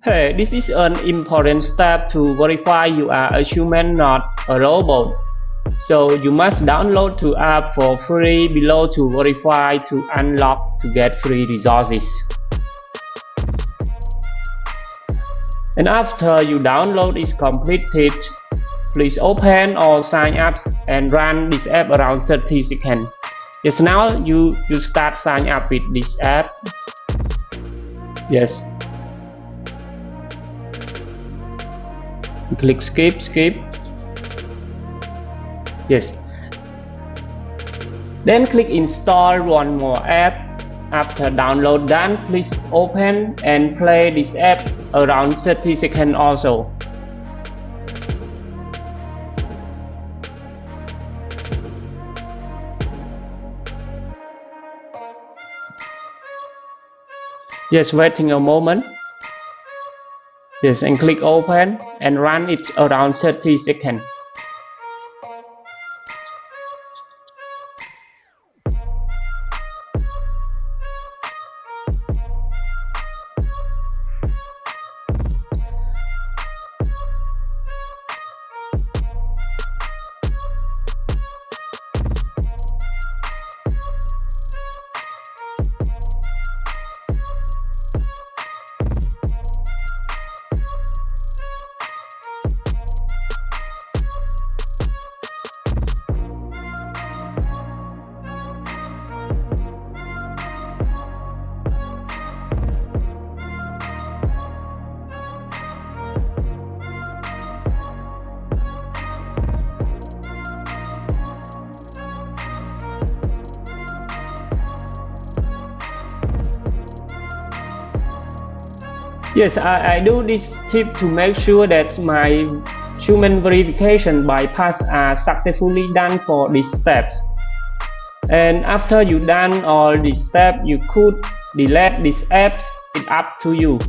Hey, this is an important step to verify you are a human, not a robot. So you must download the app for free below to verify to unlock to get free resources. And after you download is completed, please open or sign up and run this app around 30 seconds. Yes, now you start sign up with this app. Yes. Click skip. Yes. Then click install one more app. After download done, please open and play this app around 30 seconds also. Yes, waiting a moment. Yes, and click open and run it around 30 seconds. Yes, I do this tip to make sure that my human verification bypass are successfully done for these steps. And after you done all these steps, you could delete these apps. It's up to you.